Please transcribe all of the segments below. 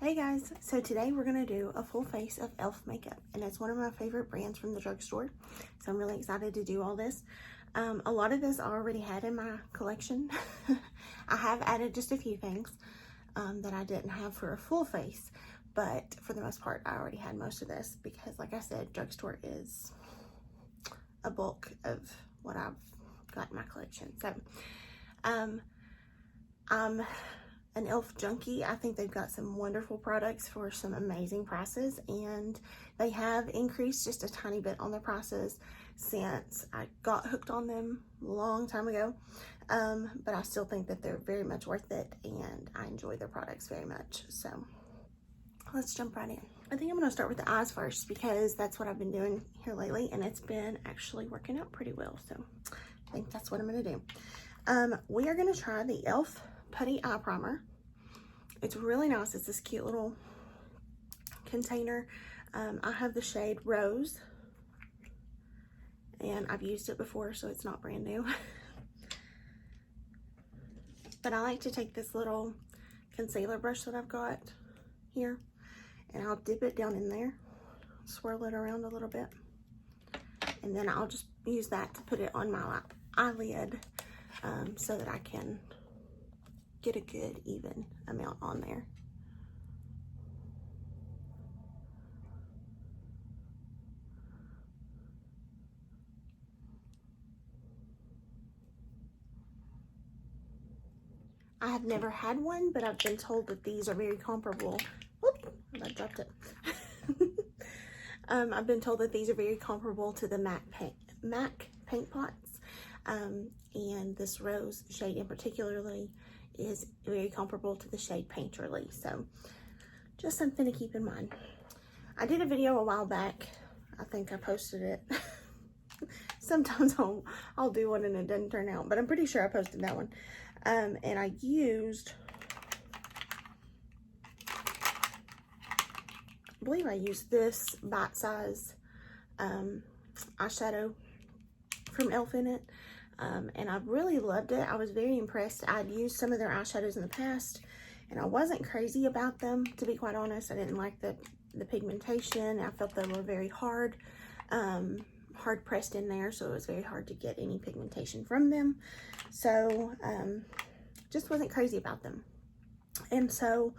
Hey guys, so today we're going to do a full face of e.l.f. makeup, and it's one of my favorite brands from the drugstore, so I'm really excited to do all this. A lot of this I already had in my collection. I have added just a few things that I didn't have for a full face, but for the most part I already had most of this because, like I said, drugstore is a bulk of what I've got in my collection. So I'm an e.l.f. junkie. I think they've got some wonderful products for some amazing prices, and they have increased just a tiny bit on their prices since I got hooked on them a long time ago. But I still think that they're very much worth it, and I enjoy their products very much. So let's jump right in. I think I'm going to start with the eyes first because that's what I've been doing here lately, and it's been actually working out pretty well. So I think that's what I'm going to do. We are going to try the e.l.f. Putty Eye Primer. It's really nice. It's this cute little container. I have the shade Rose, and I've used it before, so it's not brand new. But I like to take this little concealer brush that I've got here, and I'll dip it down in there, swirl it around a little bit, and then I'll just use that to put it on my eyelid so that I can get a good even amount on there. I have never had one, but I've been told that these are very comparable. Whoop, I dropped it. I've been told that these are very comparable to the MAC paint pots, and this Rose shade in particularly is very comparable to the shade Painterly. So just something to keep in mind. I did a video a while back. I think I posted it. Sometimes I'll do one and it doesn't turn out, but I'm pretty sure I posted that one. And I believe I used this Bite Size eyeshadow from e.l.f. in it. And I really loved it. I was very impressed. I'd used some of their eyeshadows in the past, and I wasn't crazy about them, to be quite honest. I didn't like the pigmentation. I felt they were very hard pressed in there, so it was very hard to get any pigmentation from them. So just wasn't crazy about them. And so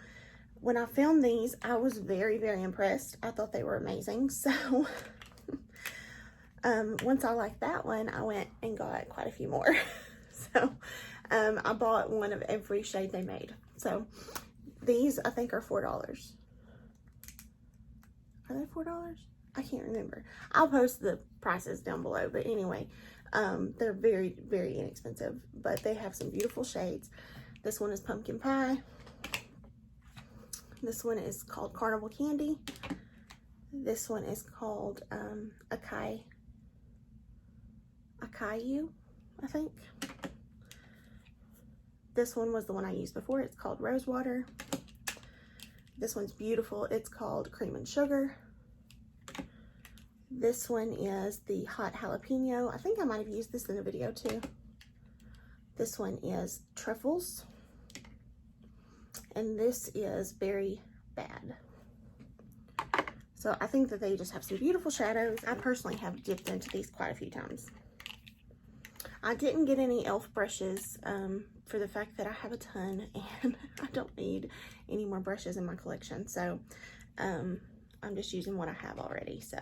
when I found these, I was very, very impressed. I thought they were amazing. So once I liked that one, I went and got quite a few more. So I bought one of every shade they made. So these, I think, are $4. Are they $4? I can't remember. I'll post the prices down below. But anyway, they're very, very inexpensive. But they have some beautiful shades. This one is Pumpkin Pie. This one is called Carnival Candy. This one is called Akayu, I think. This one was the one I used before. It's called Rosewater. This one's beautiful. It's called Cream and Sugar. This one is the Hot Jalapeno. I think I might have used this in a video too. This one is Truffles. And this is Berry Bad. So I think that they just have some beautiful shadows. I personally have dipped into these quite a few times. I didn't get any e.l.f. brushes for the fact that I have a ton and I don't need any more brushes in my collection. So I'm just using what I have already. So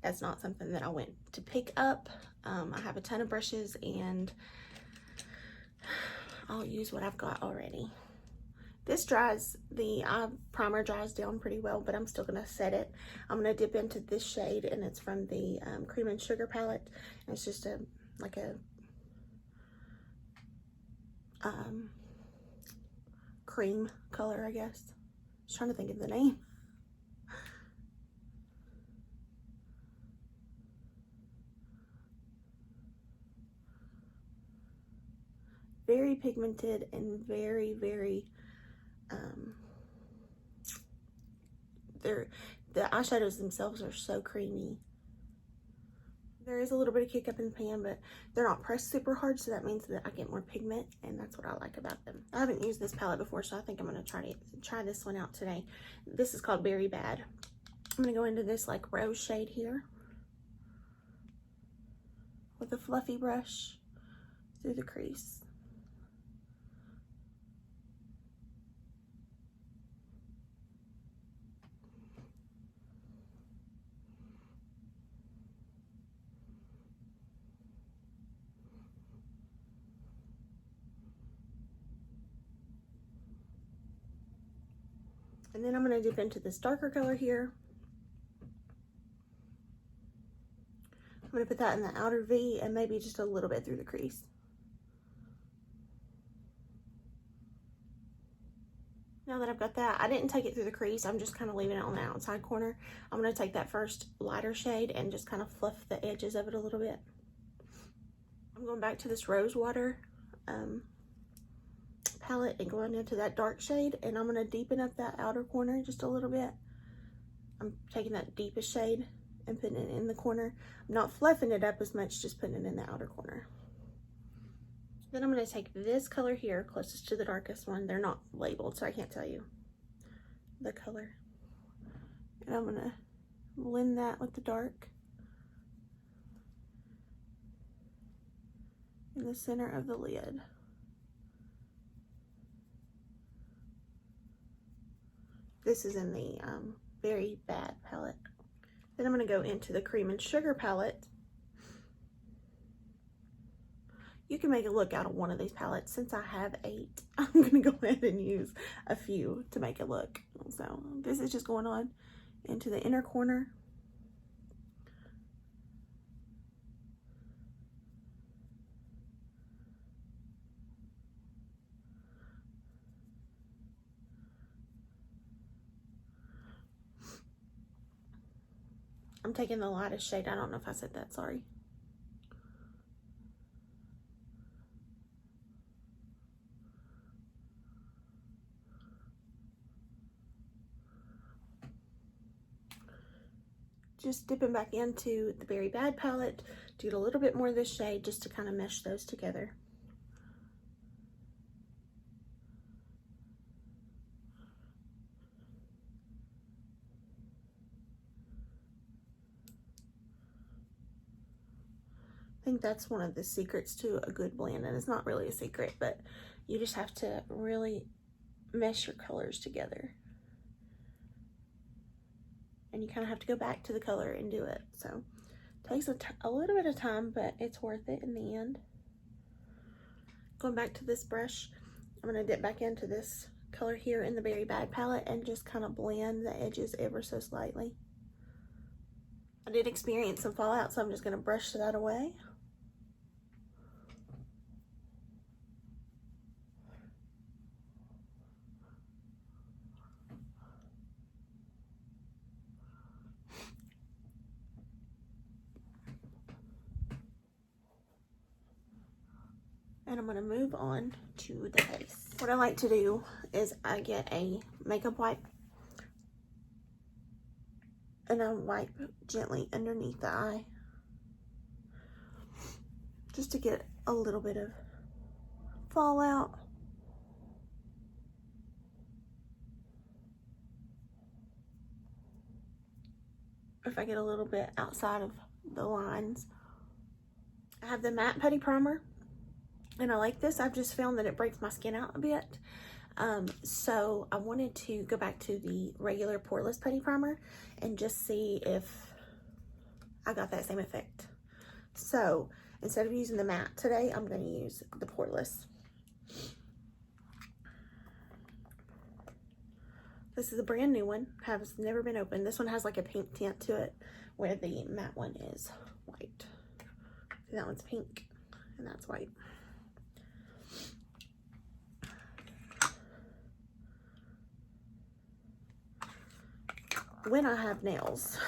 that's not something that I went to pick up. I have a ton of brushes and I'll use what I've got already. This dries, the eye primer dries down pretty well, but I'm still going to set it. I'm going to dip into this shade, and it's from the Cream and Sugar palette. And it's just like a cream color, I guess. I was trying to think of the name. Very pigmented and very, very the eyeshadows themselves are so creamy. There is a little bit of kick up in the pan, but they're not pressed super hard, so that means that I get more pigment, and that's what I like about them. I haven't used this palette before, so I think I'm going to try this one out today. This is called Berry Bad. I'm going to go into this like rose shade here with a fluffy brush through the crease. And then I'm going to dip into this darker color here. I'm going to put that in the outer V and maybe just a little bit through the crease. Now that I've got that, I didn't take it through the crease. I'm just kind of leaving it on the outside corner. I'm going to take that first lighter shade and just kind of fluff the edges of it a little bit. I'm going back to this Rose Water palette and going into that dark shade, and I'm going to deepen up that outer corner just a little bit. I'm taking that deepest shade and putting it in the corner. I'm not fluffing it up as much, just putting it in the outer corner. Then I'm going to take this color here, closest to the darkest one. They're not labeled, so I can't tell you the color. And I'm going to blend that with the dark in the center of the lid. This is in the Berry Bad palette. Then I'm going to go into the Cream and Sugar palette. You can make a look out of one of these palettes. Since I have 8, I'm going to go ahead and use a few to make a look. So this is just going on into the inner corner. I'm taking the lightest shade. I don't know if I said that, sorry. Just dipping back into the Berry Bad palette to get a little bit more of this shade just to kind of mesh those together. I think that's one of the secrets to a good blend, and it's not really a secret, but you just have to really mesh your colors together. And you kind of have to go back to the color and do it. So it takes a little bit of time, but it's worth it in the end. Going back to this brush, I'm going to dip back into this color here in the Berry Bad palette and just kind of blend the edges ever so slightly. I did experience some fallout, so I'm just going to brush that away. And I'm going to move on to the base. What I like to do is I get a makeup wipe and I wipe gently underneath the eye just to get a little bit of fallout. If I get a little bit outside of the lines. I have the matte putty primer. And I like this. I've just found that it breaks my skin out a bit. So I wanted to go back to the regular poreless putty primer and just see if I got that same effect. So instead of using the matte today, I'm going to use the poreless. This is a brand new one. Has never been opened. This one has like a pink tint to it, where the matte one is white. See, that one's pink and that's white. When I have nails,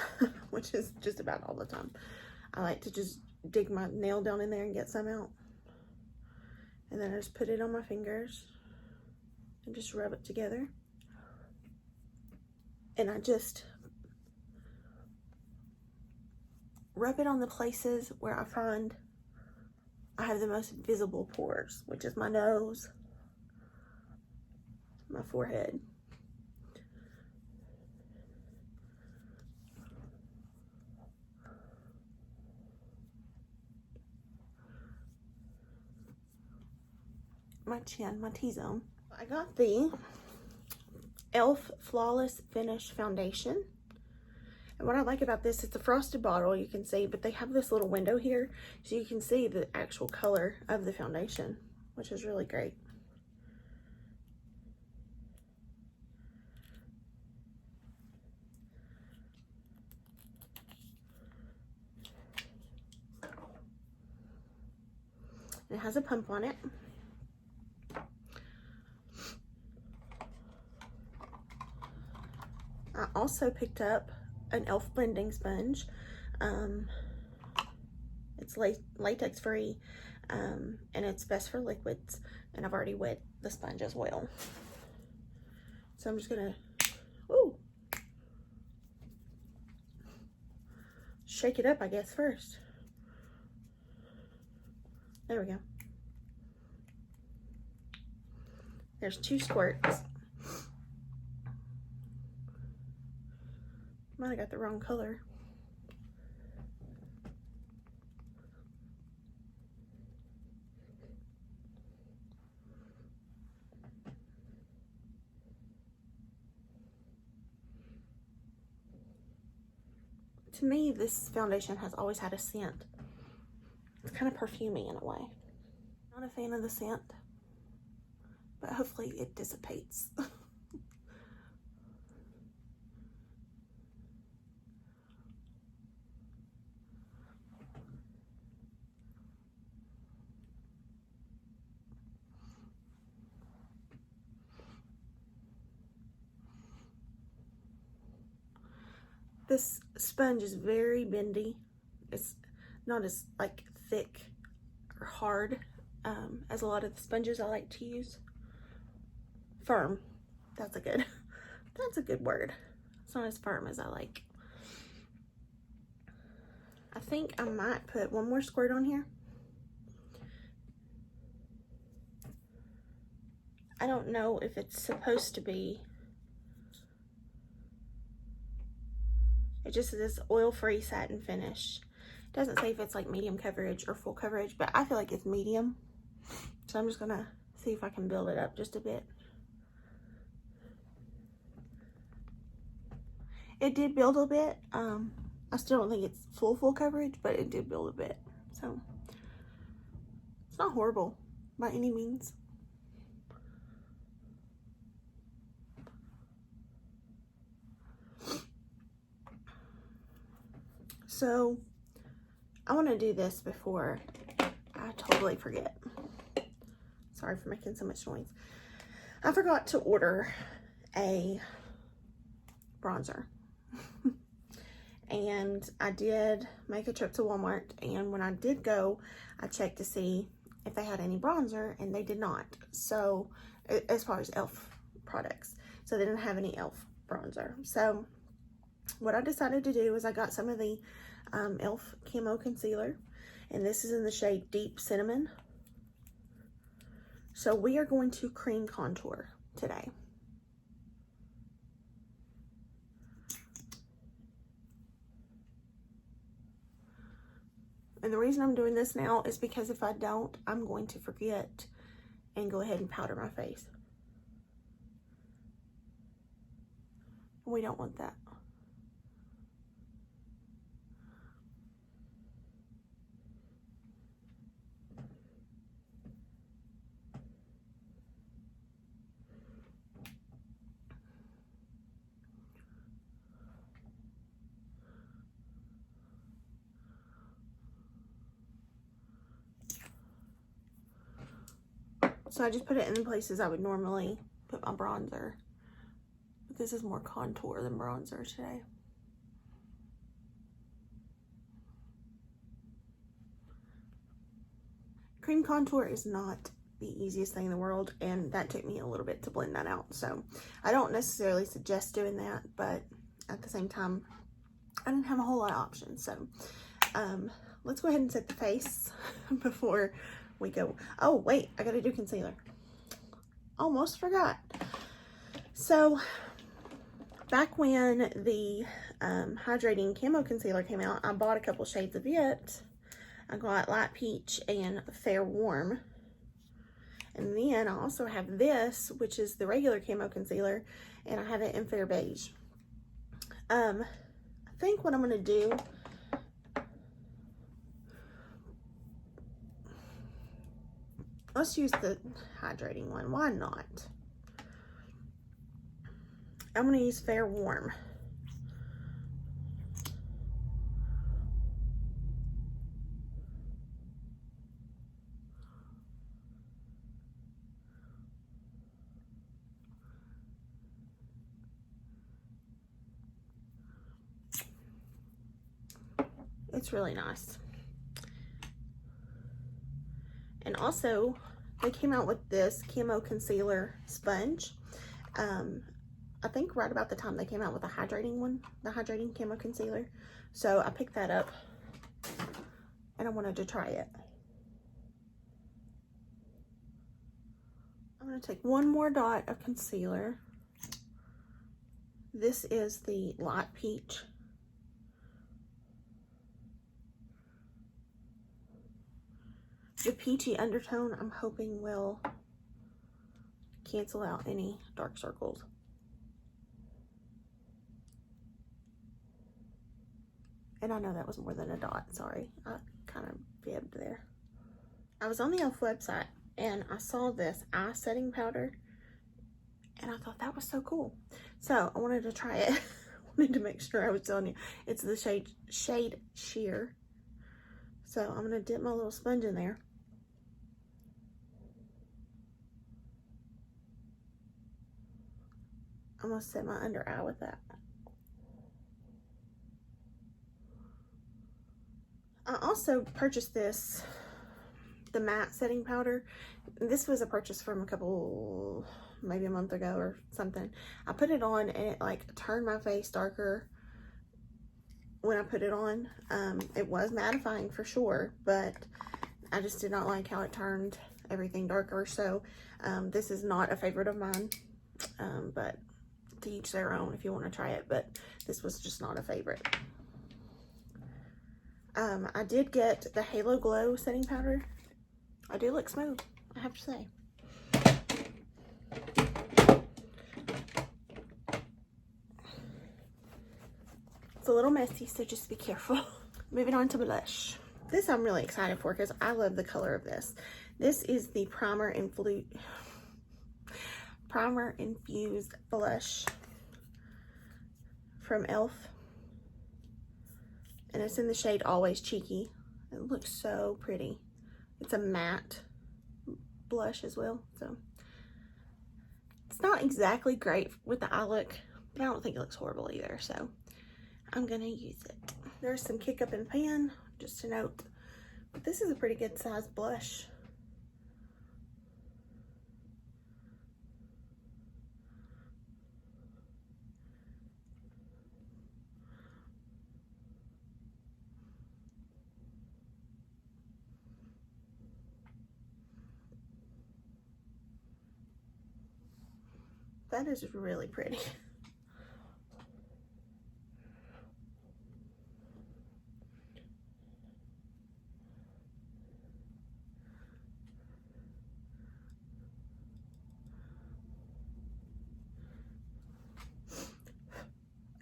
which is just about all the time, I like to just dig my nail down in there and get some out. And then I just put it on my fingers and just rub it together. And I just rub it on the places where I find I have the most visible pores, which is my nose, my forehead. My chin, my T-zone. I got the e.l.f. Flawless Finish Foundation. And what I like about this, it's a frosted bottle, you can see, but they have this little window here so you can see the actual color of the foundation, which is really great. It has a pump on it. I also picked up an e.l.f. blending sponge. It's latex free, and it's best for liquids, and I've already wet the sponge as well. So I'm just gonna shake it up, I guess, first. There we go. There's 2 squirts. Might have got the wrong color. To me, this foundation has always had a scent. It's kind of perfumey in a way. Not a fan of the scent, but hopefully it dissipates. This sponge is very bendy. It's not as like thick or hard as a lot of the sponges I like to use. Firm. That's a good word. It's not as firm as I like. I think I might put 1 more squirt on here. I don't know if it's supposed to be. It just says oil-free satin finish. It doesn't say if it's like medium coverage or full coverage, but I feel like it's medium. So I'm just gonna see if I can build it up just a bit. It did build a bit. I still don't think it's full coverage, but it did build a bit. So it's not horrible by any means. So I want to do this before I totally forget. Sorry for making so much noise. I forgot to order a bronzer. And I did make a trip to Walmart, and when I did go, I checked to see if they had any bronzer, and they did not. So as far as e.l.f. products, so they didn't have any e.l.f. bronzer. So what I decided to do is I got some of the e.l.f. Camo Concealer, and this is in the shade Deep Cinnamon. So we are going to cream contour today. And the reason I'm doing this now is because if I don't, I'm going to forget and go ahead and powder my face. We don't want that. So I just put it in the places I would normally put my bronzer. But this is more contour than bronzer today. Cream contour is not the easiest thing in the world, and that took me a little bit to blend that out. So I don't necessarily suggest doing that, but at the same time, I didn't have a whole lot of options. So Let's go ahead and set the face before we go. Oh, wait, I gotta do concealer. Almost forgot. So, back when the Hydrating Camo Concealer came out, I bought a couple shades of it. I got Light Peach and Fair Warm. And then I also have this, which is the regular Camo Concealer, and I have it in Fair Beige. I think what I'm going to do, let's use the hydrating one. Why not? I'm going to use Fair Warm. It's really nice. And also, they came out with this Camo Concealer sponge. I think right about the time they came out with the hydrating one, the Hydrating Camo Concealer. So I picked that up and I wanted to try it. I'm going to take one more dot of concealer. This is the Light Peach. The peachy undertone, I'm hoping, will cancel out any dark circles. And I know that was more than a dot, sorry. I kind of fibbed there. I was on the e.l.f. website and I saw this eye setting powder and I thought that was so cool. So I wanted to try it. I wanted to make sure I was telling you. It's the shade Sheer. So I'm going to dip my little sponge in there. I'm going to set my under eye with that. I also purchased this, the matte setting powder. This was a purchase from maybe a month ago or something. I put it on and it like turned my face darker when I put it on. It was mattifying for sure, but I just did not like how it turned everything darker. So this is not a favorite of mine, but to each their own if you want to try it, but this was just not a favorite. I did get the Halo Glow setting powder. I do look smooth, I have to say. It's a little messy, so just be careful. Moving on to blush. This I'm really excited for because I love the color of this. This is the Primer Infused Blush from e.l.f. And it's in the shade Always Cheeky. It looks so pretty. It's a matte blush as well, so it's not exactly great with the eye look, but I don't think it looks horrible either, so I'm gonna use it. There's some Kick Up and Pan, just to note, but this is a pretty good size blush. That is really pretty.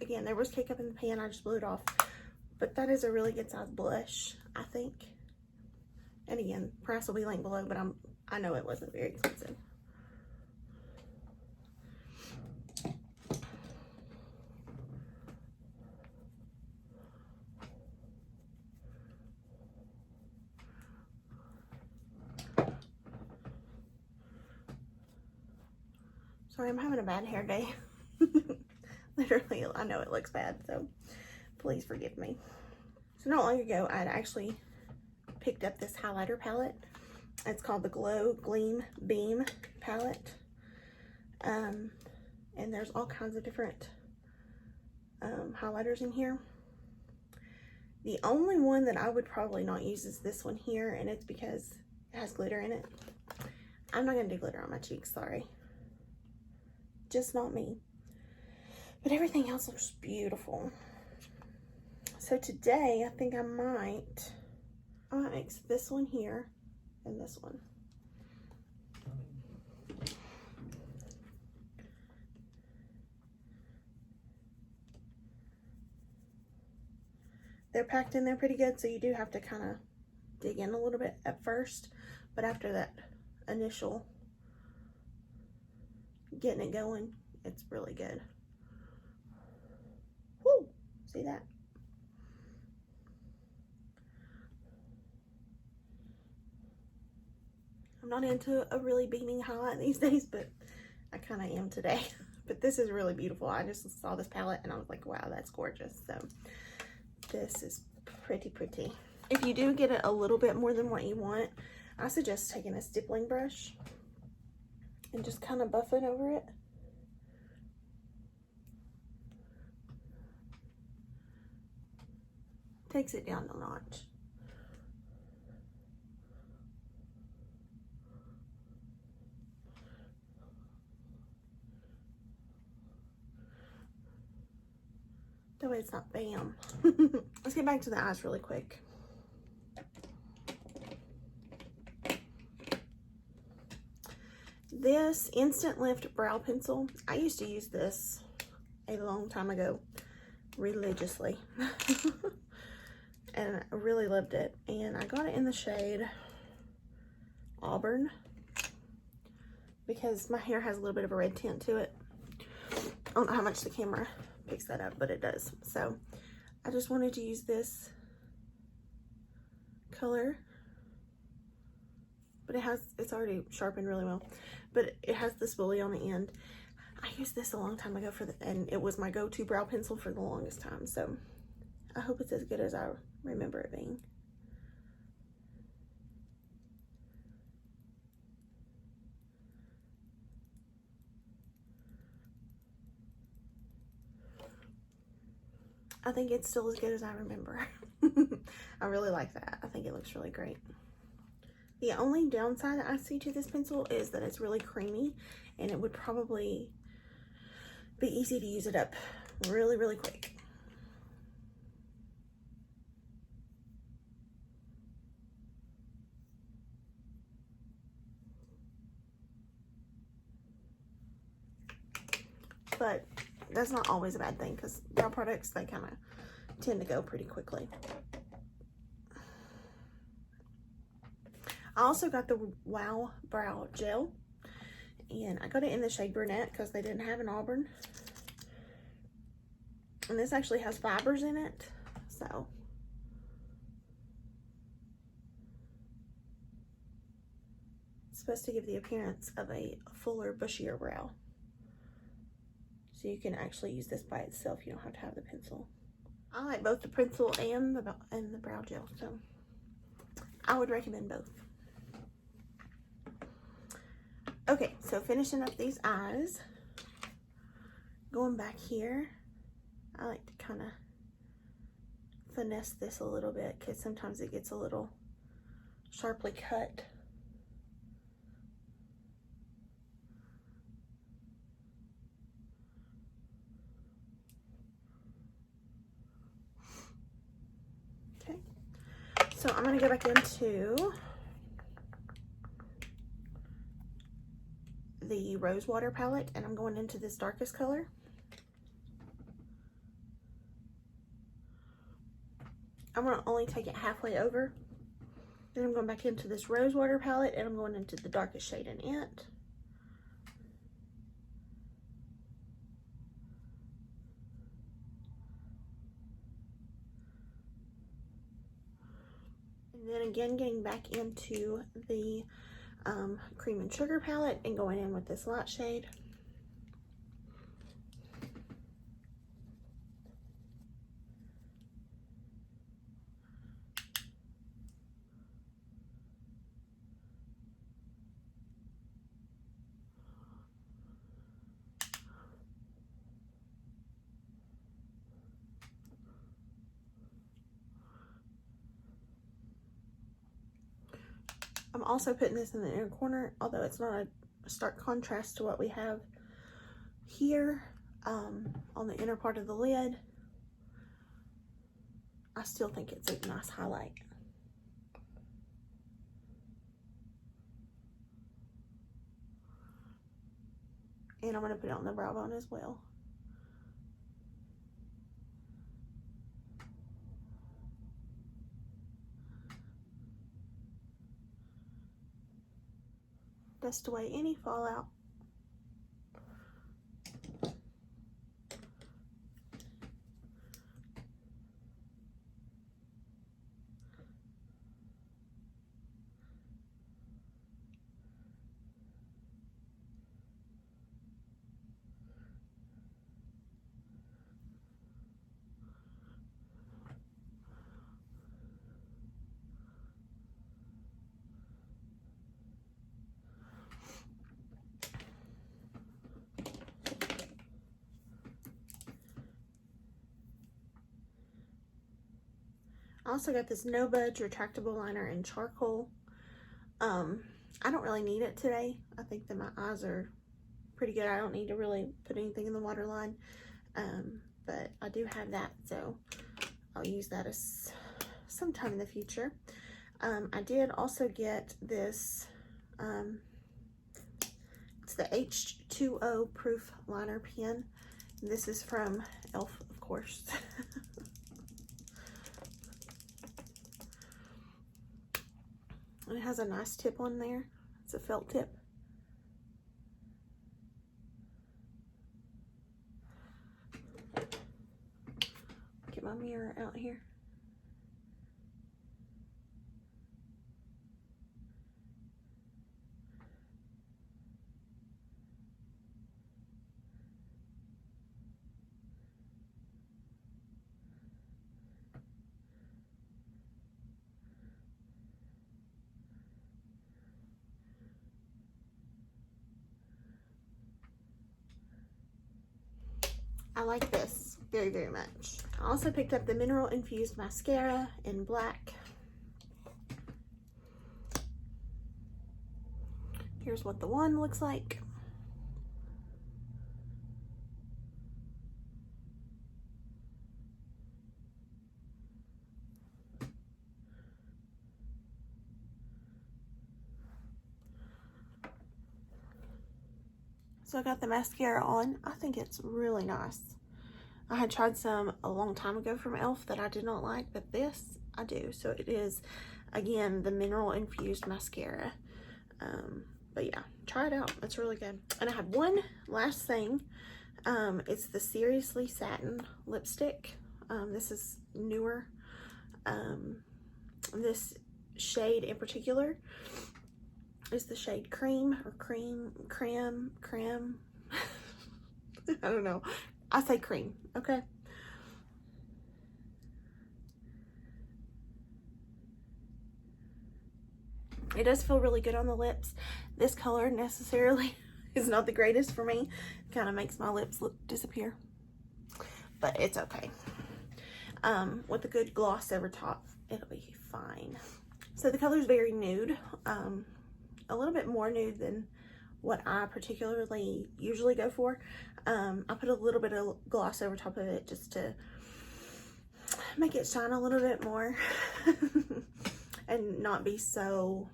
Again, there was Kick Up in the Pan, I just blew it off. But that is a really good size blush, I think. And again, price will be linked below, but I know it wasn't very expensive. Sorry, I'm having a bad hair day. Literally, I know it looks bad, so please forgive me. So not long ago, I had actually picked up this highlighter palette. It's called the Glow Gleam Beam palette. And there's all kinds of different highlighters in here. The only one that I would probably not use is this one here, and it's because it has glitter in it. I'm not gonna do glitter on my cheeks, sorry. Just not me. But everything else looks beautiful. So today, I think I might mix this one here and this one. They're packed in there pretty good, so you do have to kind of dig in a little bit at first, but after that initial getting it going, it's really good. Woo! See that? I'm not into a really beaming highlight these days, but I kind of am today. But this is really beautiful. I just saw this palette and I was like, wow, that's gorgeous. So this is pretty. If you do get it a little bit more than what you want, I suggest taking a stippling brush and just kind of buffing over it. Takes it down a notch. That way it's not bam. Let's get back to the eyes really quick. This Instant Lift brow pencil, I used to use this a long time ago religiously. And I really loved it. And I got it in the shade Auburn because my hair has a little bit of a red tint to it. I don't know how much the camera picks that up, but it does. So I just wanted to use this color, but it's already sharpened really well, but it has this spoolie on the end. I used this a long time ago and it was my go-to brow pencil for the longest time. So I hope it's as good as I remember it being. I think it's still as good as I remember. I really like that. I think it looks really great. The only downside that I see to this pencil is that it's really creamy and it would probably be easy to use it up really quick. But that's not always a bad thing because brow products, they kind of tend to go pretty quickly. I also got the Wow Brow Gel, and I got it in the shade Brunette because they didn't have an Auburn. And this actually has fibers in it, so it's supposed to give the appearance of a fuller, bushier brow. So you can actually use this by itself. You don't have to have the pencil. I like both the pencil and the brow gel, so I would recommend both. Okay, so finishing up these eyes, going back here, I like to kind of finesse this a little bit because sometimes it gets a little sharply cut. Okay, so I'm going to go back into the Rosewater palette and I'm going into this darkest color. I'm going to only take it halfway over. Then I'm going back into this Rosewater palette and I'm going into the darkest shade in it. And then again, getting back into the Cream and Sugar palette and going in with this light shade. also putting this in the inner corner, although it's not a stark contrast to what we have here on the inner part of the lid. I still think it's a nice highlight. And I'm going to put it on the brow bone as well. Dust away any fallout. I also got this No Budge retractable liner in charcoal. I don't really need it today. I think that my eyes are pretty good. I don't need to really put anything in the waterline. But I do have that, so I'll use that as sometime in the future. I did also get this, it's the H2O Proof Liner Pen. This is from e.l.f., of course. It has a nice tip on there. It's a felt tip. Get my mirror out here. I like this very, very much. I also picked up the Mineral Infused Mascara in black. Here's what the one looks like. So I got the mascara on. I think it's really nice. I had tried some a long time ago from e.l.f. that I did not like, but this I do. So it is, again, the Mineral Infused Mascara. But yeah, try it out. It's really good. And I have one last thing. It's the Seriously Satin Lipstick. This is newer. This shade in particular is the shade Cream or Creme. I don't know. I say cream, okay? It does feel really good on the lips. This color necessarily is not the greatest for me. It kind of makes my lips disappear. But it's okay. With a good gloss over top, it'll be fine. So the color is very nude. A little bit more nude than what I particularly usually go for. I put a little bit of gloss over top of it just to make it shine a little bit more and not be so,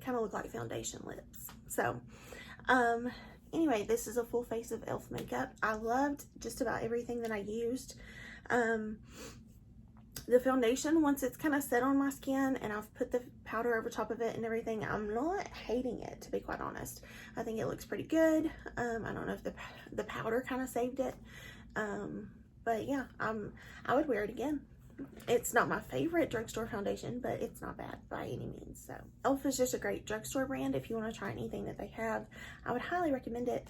kind of look like foundation lips. So anyway, this is a full face of e.l.f. makeup. I loved just about everything that I used. The foundation, once it's kind of set on my skin and I've put the powder over top of it and everything, I'm not hating it, to be quite honest. I think it looks pretty good. I don't know if the powder kind of saved it. But yeah, I would wear it again. It's not my favorite drugstore foundation, but it's not bad by any means. So e.l.f. is just a great drugstore brand. If you want to try anything that they have, I would highly recommend it.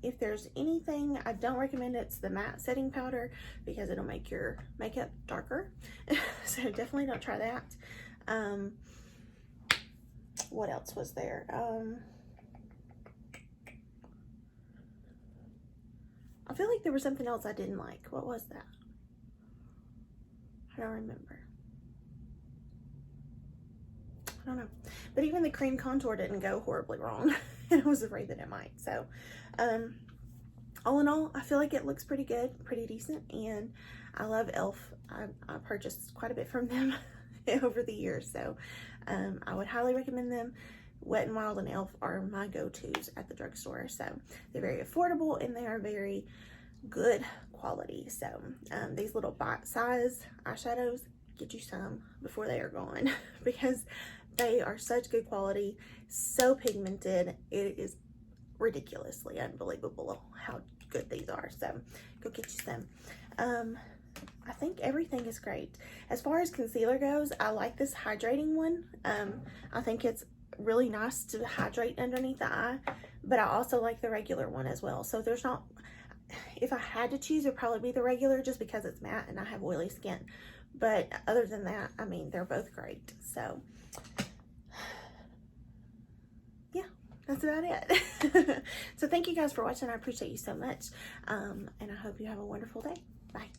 If there's anything I don't recommend, it's the matte setting powder, because it'll make your makeup darker. So definitely don't try that. What else was there? I feel like there was something else I didn't like. What was that? I don't remember. I don't know. But even the cream contour didn't go horribly wrong. I was afraid that it might. So, all in all, I feel like it looks pretty good, pretty decent, and I love e.l.f. I purchased quite a bit from them over the years, so I would highly recommend them. Wet n Wild and e.l.f. are my go-tos at the drugstore, so they're very affordable and they are very good quality. So these little bite-size eyeshadows, get you some before they are gone because they are such good quality, so pigmented. It is ridiculously unbelievable how good these are. So go get you some. I think everything is great. As far as concealer goes, I like this hydrating one. I think it's really nice to hydrate underneath the eye, but I also like the regular one as well. So there's not, if I had to choose, it'd probably be the regular just because it's matte and I have oily skin. But other than that, I mean, they're both great. So yeah, that's about it. So thank you guys for watching. I appreciate you so much. And I hope you have a wonderful day. Bye.